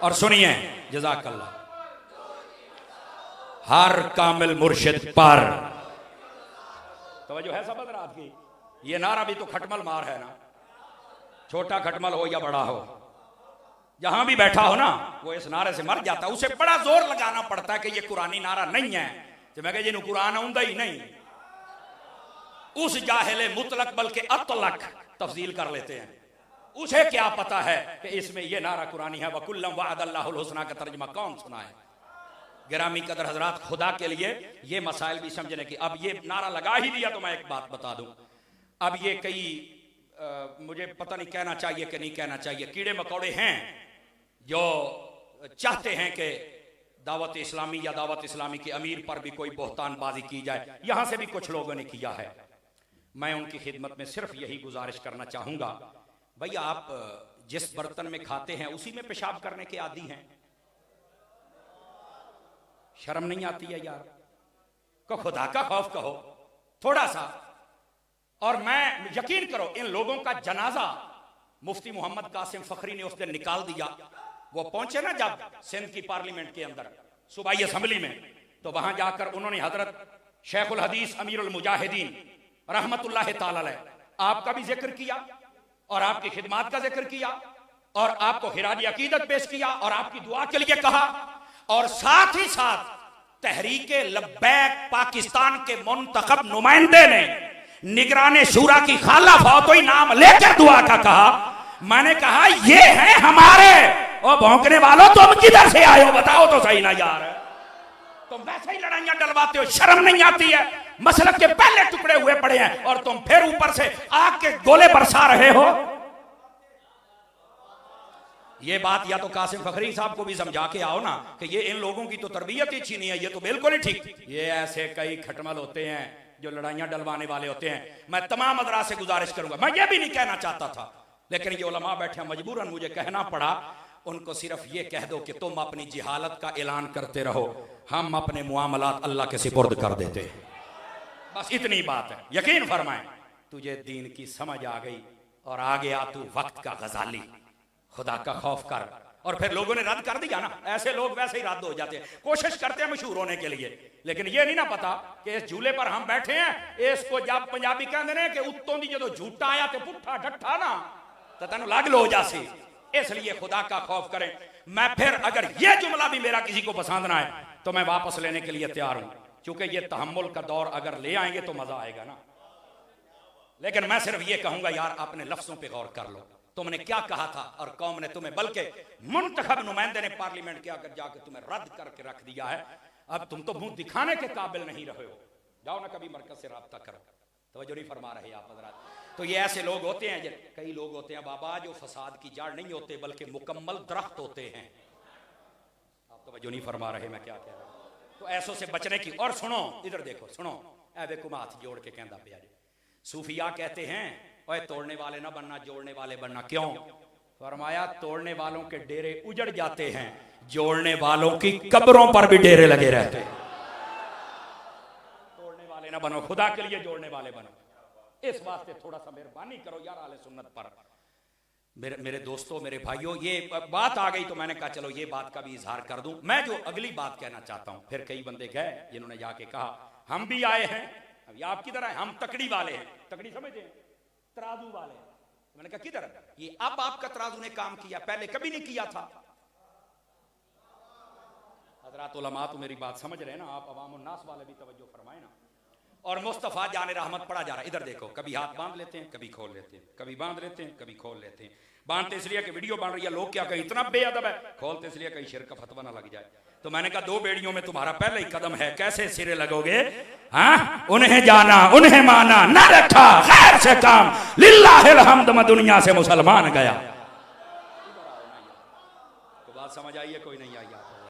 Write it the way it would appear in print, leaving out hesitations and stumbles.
और सुनिए, जज़ाकल्लाह, हर कामिल मुर्शिद पर तवज्जो है सब रात की। ये नारा भी तो खटमल मार है ना, छोटा खटमल हो या बड़ा हो, जहां भी बैठा हो ना वो इस नारे से मर जाता। उसे बड़ा जोर लगाना पड़ता है कि ये कुरानी नारा नहीं है। तो मैं जिन्हों कुरान आउंदा ही नहीं, उस जाहिले मुतलक बल्कि अतलक तफसील कर लेते हैं। उसे क्या पता है कि इसमें यह नारा कुरानी है। वकुल्लम वअदल्लाहुल हुस्ना का तर्जमा कौन सुना है? गिरामी कदर हजरात, खुदा के लिए ये मसाइल भी समझने की। अब ये नारा लगा ही दिया तो मैं एक बात बता दूं। अब ये कई मुझे पता नहीं कहना चाहिए कि नहीं कहना चाहिए, कीड़े मकोड़े हैं जो चाहते हैं कि दावत इस्लामी या दावत इस्लामी के अमीर पर भी कोई बोहतानबाजी की जाए। यहां से भी कुछ लोगों ने किया है। मैं उनकी खिदमत में सिर्फ यही गुजारिश करना चाहूंगा, भैया आप जिस बर्तन में खाते हैं उसी में पेशाब करने के आदी हैं। शर्म नहीं आती है यार? को खुदा का खौफ कहो थोड़ा सा। और मैं यकीन करो, इन लोगों का जनाजा मुफ्ती मोहम्मद कासिम फखरी ने उस दिन निकाल दिया। वो पहुंचे ना जब सिंध की पार्लियामेंट के अंदर सूबाई असम्बली में, तो वहां जाकर उन्होंने हजरत शेखुल हदीस अमीरुल मुजाहिदीन रहमतुल्लाह ताला अलैह आपका भी जिक्र किया और आपकी खिदमत का जिक्र किया और आपको खिराज अकीदत पेश किया और आपकी दुआ के लिए कहा। और साथ ही साथ तहरीके लब्बैक पाकिस्तान के मुंतखब नुमाइंदे ने निगराने शूरा की खाला फौतोई नाम लेकर दुआ का कहा। मैंने कहा ये है हमारे। और भौंकने वालों तुम किधर से आए हो बताओ तो सही ना यार। तुम वैसे ही लड़ाइयां डलवाते हो, शर्म नहीं आती है? मसलक के पहले टुकड़े हुए पड़े हैं और तुम फिर ऊपर से आग के गोले बरसा रहे हो। ये बात या तो कासिम फखरी साहब को भी समझा के आओ ना कि ये इन लोगों की तो तरबियत ही अच्छी नहीं है, ये तो बिल्कुल ही ठीक। ये ऐसे कई खटमल होते हैं जो लड़ाइयां डलवाने वाले होते हैं। मैं तमाम अदरा से गुजारिश करूंगा, मैं ये भी नहीं कहना चाहता था, लेकिन ये उलमा बैठे मजबूरन मुझे कहना पड़ा। उनको सिर्फ ये कह दो कि तुम अपनी जिहालत का ऐलान करते रहो, हम अपने मुआमलात अल्लाह के सुपुर्द कर देते हैं। बस इतनी बात है। यकीन फरमाएं तुझे दीन की समझ आ गई और आ गया तू वक्त का गजाली। खुदा का खौफ कर। और फिर लोगों ने रद्द कर दिया ना, ऐसे लोग वैसे ही रद्द हो जाते हैं, कोशिश करते हैं मशहूर होने के लिए, लेकिन ये नहीं ना पता कि इस झूले पर हम बैठे हैं। इसको जब पंजाबी कहते हैं कि उत्तों दी जो झूठा आया तो पुट्ठा डट्ठा ना तो तेन लग लो जासी। इसलिए खुदा का खौफ करें। मैं फिर अगर ये जुमला भी मेरा किसी को पसंद ना आए तो मैं वापस लेने के लिए तैयार हूं, क्योंकि ये तहम्मुल का दौर अगर ले आएंगे तो मजा आएगा ना। लेकिन मैं सिर्फ ये कहूंगा यार, अपने लफ्जों पे गौर कर लो। तुमने क्या कहा था और कौम ने तुम्हें, बल्कि मुंतखब नुमाइंदे ने पार्लियामेंट के आकर जाकर तुम्हें रद्द करके रख दिया है। अब तुम तो मुंह दिखाने के काबिल नहीं रहे हो। जाओ ना कभी मरकज से राब्ता करो। तवज्जो नहीं फरमा रहे आप हज़रात। तो ये ऐसे लोग होते हैं, कई लोग होते हैं बाबा जो फसाद की जड़ नहीं होते बल्कि मुकम्मल दरख्त होते हैं। आप तवज्जो नहीं फरमा रहे मैं क्या कह रहा हूं। तो ऐसों से बचने की। और सुनो, इधर देखो, सुनो, ऐ देखो मैं हाथ जोड़ के कहता पे सूफिया कहते हैं ओए तोड़ने वाले ना बनना, जोड़ने वाले बनना। क्यों? फरमाया तोड़ने वालों के डेरे उजड़ जाते हैं, जोड़ने वालों की कब्रों पर भी डेरे लगे रहते हैं। तोड़ने वाले ना बनो, खुदा के लिए जोड़ने वाले बनो। इस वास्ते थोड़ा सा मेहरबानी करो यार आले सुन्नत पर। मेरे दोस्तों, मेरे भाइयों, ये बात आ गई तो मैंने कहा चलो ये बात का भी इजहार कर दूं। मैं जो अगली बात कहना चाहता हूं, फिर कई बंदे गए जिन्होंने जाके कहा हम भी आए हैं। अब ये आप किधर आए? हम तकड़ी वाले हैं। तकड़ी समझते हैं? तराजू वाले। मैंने कहा किधर? ये अब आपका तराजू ने काम किया, पहले कभी नहीं किया था। हजरात उलमा तो मेरी बात समझ रहे हैं ना, आप अवाम उन्नास वाले भी तवज्जो फरमाए ना। और मुस्तफ़ा जाने रहमत पढ़ा जा रहा है। इधर देखो, कभी हाथ बांध लेते हैं, कभी खोल लेते हैं, कभी बांध लेते हैं, कभी खोल लेते हैं। बांधते इसलिए कि वीडियो बन रही है, लोग क्या कहें इतना बेअदब है। खोलते इसलिए कहीं शिर्क का फतवा ना लग जाए। तो मैंने कहा दो बेड़ियों में तुम्हारा पहले ही कदम है, कैसे सिरे लगोगे? हाँ, उन्हें जाना उन्हें माना, ना रखा खैर से काम, लिल्लाहिल हम्द, मैं दुनिया से मुसलमान गया। तो बात समझ आई है? कोई नहीं आई?